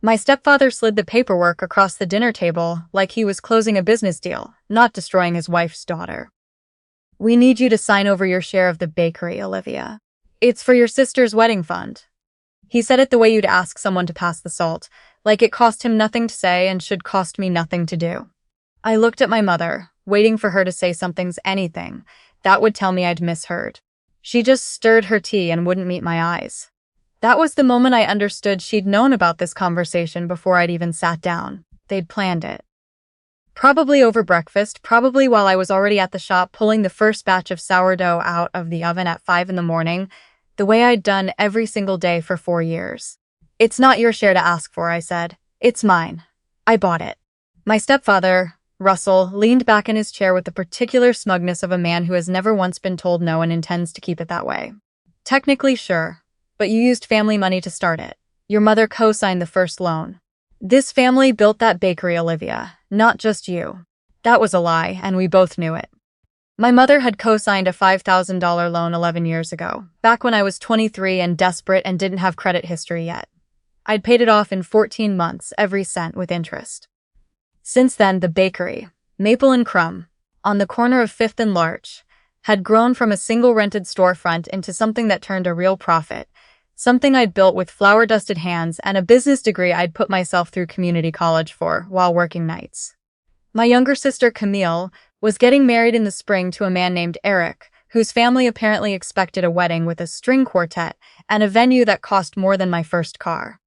My stepfather slid the paperwork across the dinner table like he was closing a business deal, not destroying his wife's daughter. "We need you to sign over your share of the bakery, Olivia. It's for your sister's wedding fund." He said it the way you'd ask someone to pass the salt, like it cost him nothing to say and should cost me nothing to do. I looked at my mother, waiting for her to say anything that would tell me I'd misheard. She just stirred her tea and wouldn't meet my eyes. That was the moment I understood she'd known about this conversation before I'd even sat down. They'd planned it. Probably over breakfast, probably while I was already at the shop pulling the first batch of sourdough out of the oven at 5 in the morning, the way I'd done every single day for 4 years. "It's not your share to ask for," I said. "It's mine. I bought it." My stepfather, Russell, leaned back in his chair with the particular smugness of a man who has never once been told no and intends to keep it that way. "Technically, sure. But you used family money to start it. Your mother co-signed the first loan. This family built that bakery, Olivia, not just you." That was a lie, and we both knew it. My mother had co-signed a $5,000 loan 11 years ago, back when I was 23 and desperate and didn't have credit history yet. I'd paid it off in 14 months, every cent with interest. Since then, the bakery, Maple and Crumb, on the corner of 5th and Larch, had grown from a single rented storefront into something that turned a real profit, something I'd built with flour-dusted hands and a business degree I'd put myself through community college for while working nights. My younger sister, Camille, was getting married in the spring to a man named Eric, whose family apparently expected a wedding with a string quartet and a venue that cost more than my first car.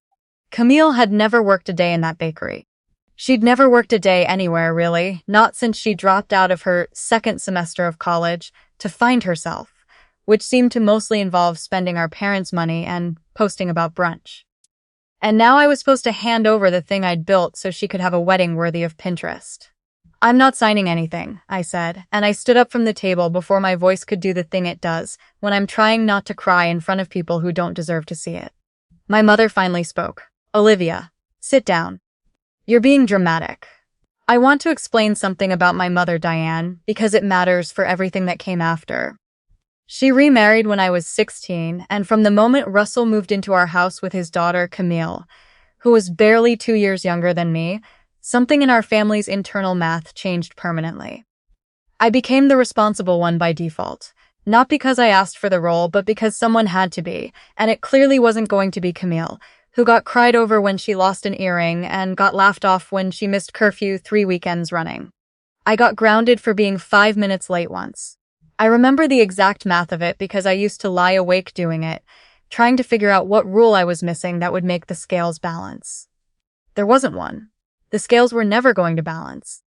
Camille had never worked a day in that bakery. She'd never worked a day anywhere, really, not since she dropped out of her second semester of college to find herself, which seemed to mostly involve spending our parents' money and posting about brunch. And now I was supposed to hand over the thing I'd built so she could have a wedding worthy of Pinterest. "I'm not signing anything," I said, and I stood up from the table before my voice could do the thing it does when I'm trying not to cry in front of people who don't deserve to see it. My mother finally spoke. "Olivia, sit down. You're being dramatic. I want to explain something about my mother, Diane, because it matters for everything that came after. She remarried when I was 16, and from the moment Russell moved into our house with his daughter, Camille, who was barely 2 years younger than me, something in our family's internal math changed permanently. I became the responsible one by default, not because I asked for the role, but because someone had to be, and it clearly wasn't going to be Camille, who got cried over when she lost an earring and got laughed off when she missed curfew 3 weekends running. I got grounded for being 5 minutes late once. I remember the exact math of it because I used to lie awake doing it, trying to figure out what rule I was missing that would make the scales balance. There wasn't one. The scales were never going to balance.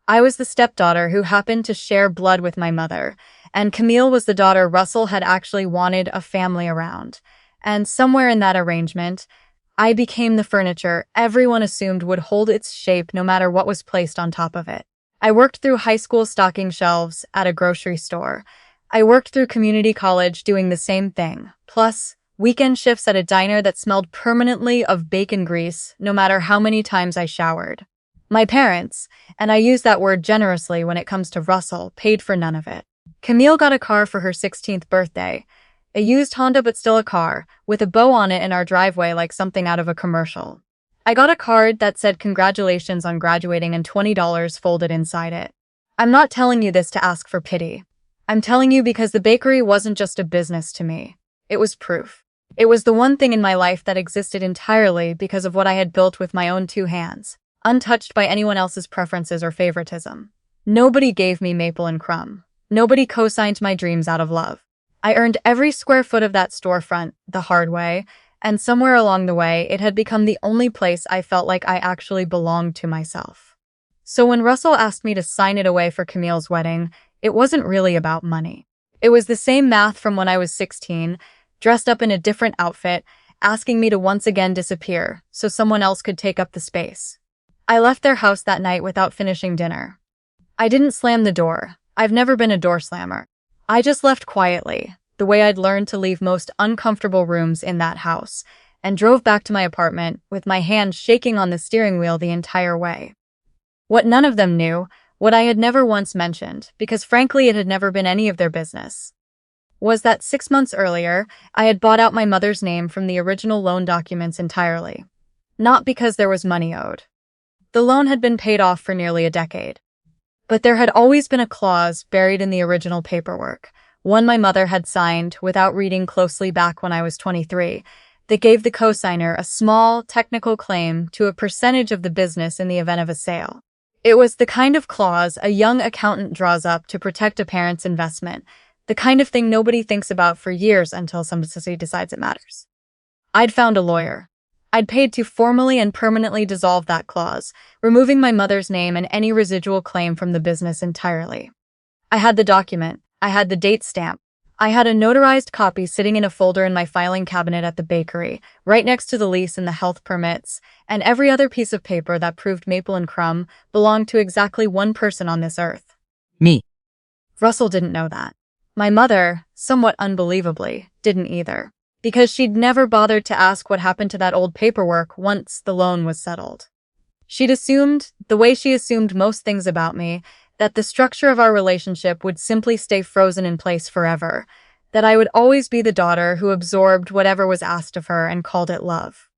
I was the stepdaughter who happened to share blood with my mother, and Camille was the daughter Russell had actually wanted a family around. And somewhere in that arrangement, I became the furniture everyone assumed would hold its shape no matter what was placed on top of it. I worked through high school stocking shelves at a grocery store. I worked through community college doing the same thing, plus weekend shifts at a diner that smelled permanently of bacon grease no matter how many times I showered. My parents, and I use that word generously when it comes to Russell, paid for none of it. Camille got a car for her 16th birthday, a used Honda but still a car, with a bow on it in our driveway like something out of a commercial. I got a card that said congratulations on graduating and $20 folded inside it. I'm not telling you this to ask for pity. I'm telling you because the bakery wasn't just a business to me. It was proof. It was the one thing in my life that existed entirely because of what I had built with my own 2 hands, untouched by anyone else's preferences or favoritism. Nobody gave me Maple and Crumb. Nobody co-signed my dreams out of love. I earned every square foot of that storefront the hard way, and somewhere along the way, it had become the only place I felt like I actually belonged to myself. So when Russell asked me to sign it away for Camille's wedding, it wasn't really about money. It was the same math from when I was 16, dressed up in a different outfit, asking me to once again disappear so someone else could take up the space. I left their house that night without finishing dinner. I didn't slam the door. I've never been a door slammer. I just left quietly, the way I'd learned to leave most uncomfortable rooms in that house, and drove back to my apartment with my hand shaking on the steering wheel the entire way. What none of them knew, what I had never once mentioned, because frankly it had never been any of their business, was that 6 months earlier, I had bought out my mother's name from the original loan documents entirely. Not because there was money owed. The loan had been paid off for nearly a decade. But there had always been a clause buried in the original paperwork, one my mother had signed without reading closely back when I was 23, that gave the cosigner a small, technical claim to a percentage of the business in the event of a sale. It was the kind of clause a young accountant draws up to protect a parent's investment, the kind of thing nobody thinks about for years until somebody decides it matters. I'd found a lawyer. I'd paid to formally and permanently dissolve that clause, removing my mother's name and any residual claim from the business entirely. I had the document. I had the date stamp. I had a notarized copy sitting in a folder in my filing cabinet at the bakery, right next to the lease and the health permits, and every other piece of paper that proved Maple and Crumb belonged to exactly one person on this earth. Me. Russell didn't know that. My mother, somewhat unbelievably, didn't either, because she'd never bothered to ask what happened to that old paperwork once the loan was settled. She'd assumed, the way she assumed most things about me, that the structure of our relationship would simply stay frozen in place forever, that I would always be the daughter who absorbed whatever was asked of her and called it love.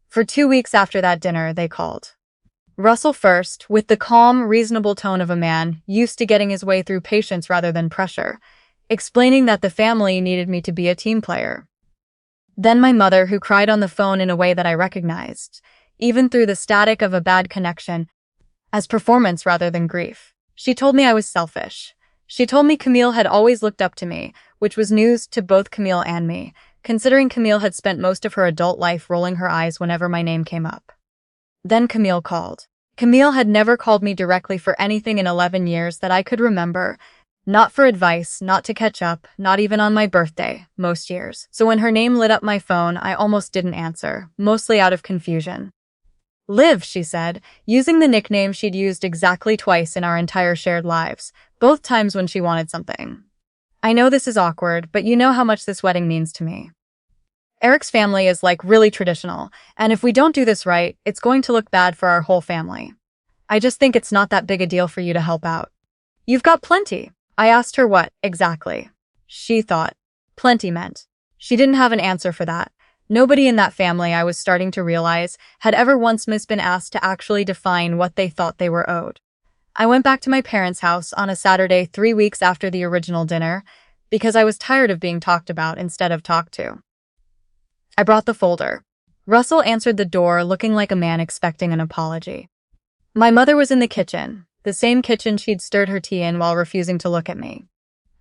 For 2 weeks after that dinner, they called. Russell first, with the calm, reasonable tone of a man used to getting his way through patience rather than pressure, explaining that the family needed me to be a team player. Then my mother, who cried on the phone in a way that I recognized, even through the static of a bad connection, as performance rather than grief. She told me I was selfish. She told me Camille had always looked up to me, which was news to both Camille and me, considering Camille had spent most of her adult life rolling her eyes whenever my name came up. Then Camille called. Camille had never called me directly for anything in 11 years that I could remember, not for advice, not to catch up, not even on my birthday, most years. So when her name lit up my phone, I almost didn't answer, mostly out of confusion. Liv, she said, using the nickname she'd used exactly twice in our entire shared lives, both times when she wanted something. I know this is awkward, but you know how much this wedding means to me. Eric's family is really traditional, and if we don't do this right, it's going to look bad for our whole family. I just think it's not that big a deal for you to help out. You've got plenty. I asked her what, exactly. She thought plenty meant. She didn't have an answer for that. Nobody in that family, I was starting to realize, had ever once been asked to actually define what they thought they were owed. I went back to my parents' house on a Saturday 3 weeks after the original dinner, because I was tired of being talked about instead of talked to. I brought the folder. Russell answered the door looking like a man expecting an apology. My mother was in the kitchen, the same kitchen she'd stirred her tea in while refusing to look at me.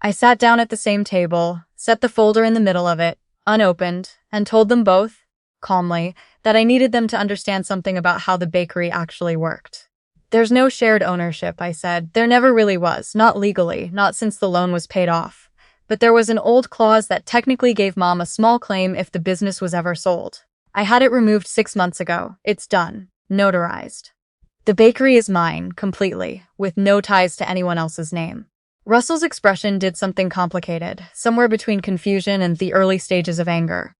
I sat down at the same table, set the folder in the middle of it, unopened, and told them both, calmly, that I needed them to understand something about how the bakery actually worked. There's no shared ownership, I said. There never really was, not legally, not since the loan was paid off. But there was an old clause that technically gave Mom a small claim if the business was ever sold. I had it removed 6 months ago. It's done. Notarized. The bakery is mine, completely, with no ties to anyone else's name. Russell's expression did something complicated, somewhere between confusion and the early stages of anger.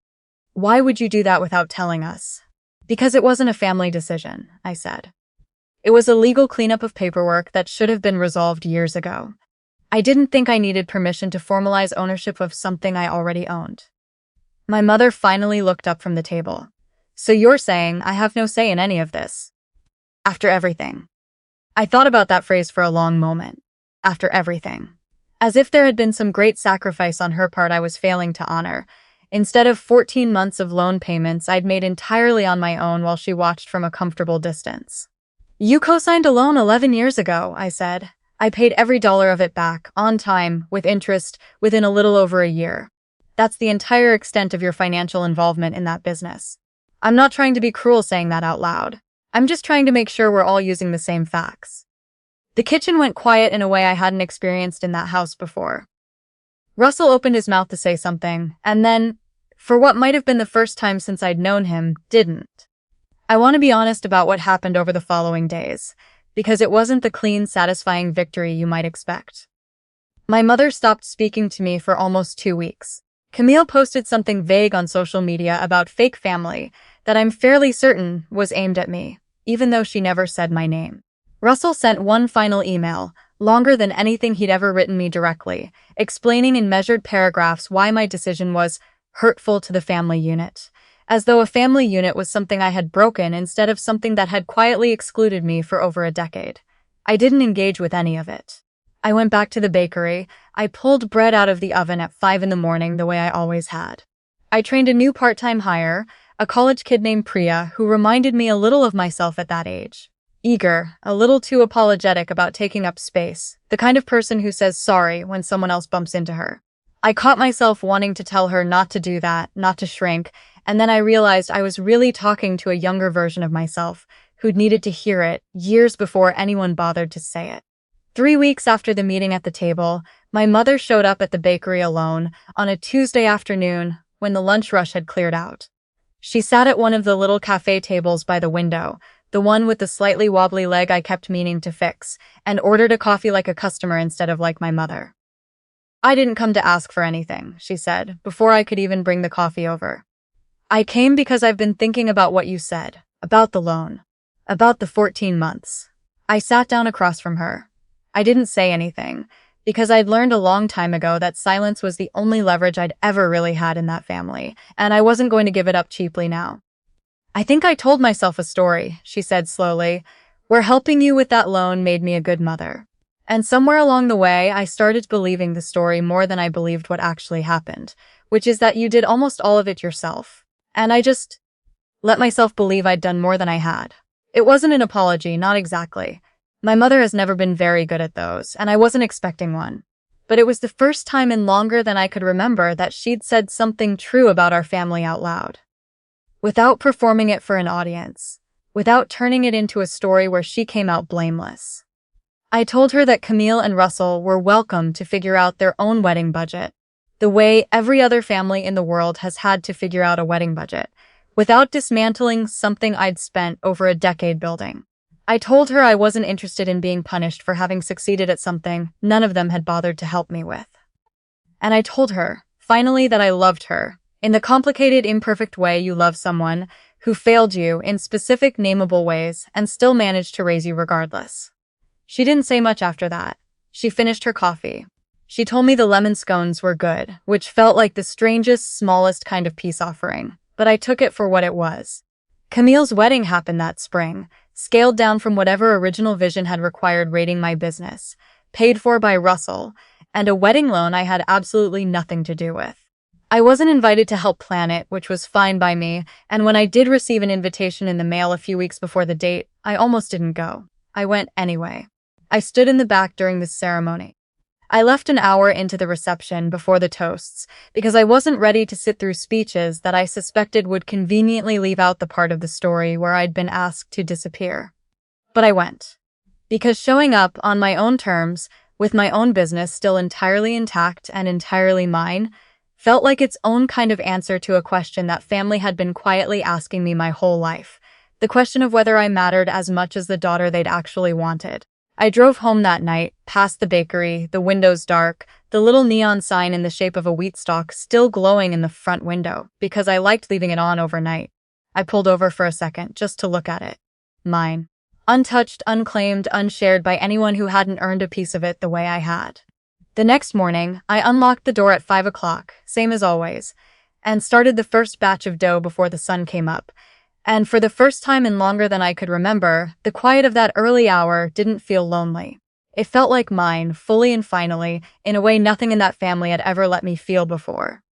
Why would you do that without telling us? Because it wasn't a family decision, I said. It was a legal cleanup of paperwork that should have been resolved years ago. I didn't think I needed permission to formalize ownership of something I already owned. My mother finally looked up from the table. So you're saying I have no say in any of this? After everything. I thought about that phrase for a long moment. After everything. As if there had been some great sacrifice on her part I was failing to honor. Instead of 14 months of loan payments I'd made entirely on my own while she watched from a comfortable distance. You co-signed a loan 11 years ago, I said. I paid every dollar of it back, on time, with interest, within a little over a year. That's the entire extent of your financial involvement in that business. I'm not trying to be cruel saying that out loud. I'm just trying to make sure we're all using the same facts. The kitchen went quiet in a way I hadn't experienced in that house before. Russell opened his mouth to say something, and then, for what might have been the first time since I'd known him, didn't. I want to be honest about what happened over the following days, because it wasn't the clean, satisfying victory you might expect. My mother stopped speaking to me for almost 2 weeks. Camille posted something vague on social media about fake family that I'm fairly certain was aimed at me, even though she never said my name. Russell sent one final email, longer than anything he'd ever written me directly, explaining in measured paragraphs why my decision was hurtful to the family unit, as though a family unit was something I had broken instead of something that had quietly excluded me for over a decade. I didn't engage with any of it. I went back to the bakery. I pulled bread out of the oven at 5 in the morning the way I always had. I trained a new part-time hire, a college kid named Priya, who reminded me a little of myself at that age. Eager, a little too apologetic about taking up space, the kind of person who says sorry when someone else bumps into her. I caught myself wanting to tell her not to do that, not to shrink, and then I realized I was really talking to a younger version of myself who'd needed to hear it years before anyone bothered to say it. 3 weeks after the meeting at the table, my mother showed up at the bakery alone on a Tuesday afternoon when the lunch rush had cleared out. She sat at one of the little cafe tables by the window, the one with the slightly wobbly leg I kept meaning to fix, and ordered a coffee like a customer instead of like my mother. "I didn't come to ask for anything," she said, before I could even bring the coffee over. "I came because I've been thinking about what you said, about the loan, about the 14 months. I sat down across from her. I didn't say anything, because I'd learned a long time ago that silence was the only leverage I'd ever really had in that family, and I wasn't going to give it up cheaply now. "I think I told myself a story," she said slowly, "where helping you with that loan made me a good mother. And somewhere along the way, I started believing the story more than I believed what actually happened, which is that you did almost all of it yourself. And I just let myself believe I'd done more than I had. It wasn't an apology, not exactly. My mother has never been very good at those, and I wasn't expecting one. But it was the first time in longer than I could remember that she'd said something true about our family out loud. Without performing it for an audience, without turning it into a story where she came out blameless. I told her that Camille and Russell were welcome to figure out their own wedding budget, the way every other family in the world has had to figure out a wedding budget, without dismantling something I'd spent over a decade building. I told her I wasn't interested in being punished for having succeeded at something none of them had bothered to help me with. And I told her, finally, that I loved her, in the complicated, imperfect way you love someone who failed you in specific, nameable ways and still managed to raise you regardless. She didn't say much after that. She finished her coffee. She told me the lemon scones were good, which felt like the strangest, smallest kind of peace offering, but I took it for what it was. Camille's wedding happened that spring, scaled down from whatever original vision had required raiding my business, paid for by Russell, and a wedding loan I had absolutely nothing to do with. I wasn't invited to help plan it, which was fine by me, and when I did receive an invitation in the mail a few weeks before the date, I almost didn't go. I went anyway. I stood in the back during this ceremony. I left an hour into the reception before the toasts because I wasn't ready to sit through speeches that I suspected would conveniently leave out the part of the story where I'd been asked to disappear. But I went. Because showing up on my own terms, with my own business still entirely intact and entirely mine, felt like its own kind of answer to a question that family had been quietly asking me my whole life. The question of whether I mattered as much as the daughter they'd actually wanted. I drove home that night, past the bakery, the windows dark, the little neon sign in the shape of a wheat stalk still glowing in the front window, because I liked leaving it on overnight. I pulled over for a second, just to look at it. Mine. Untouched, unclaimed, unshared by anyone who hadn't earned a piece of it the way I had. The next morning, I unlocked the door at 5 o'clock, same as always, and started the first batch of dough before the sun came up. And for the first time in longer than I could remember, the quiet of that early hour didn't feel lonely. It felt like mine, fully and finally, in a way nothing in that family had ever let me feel before.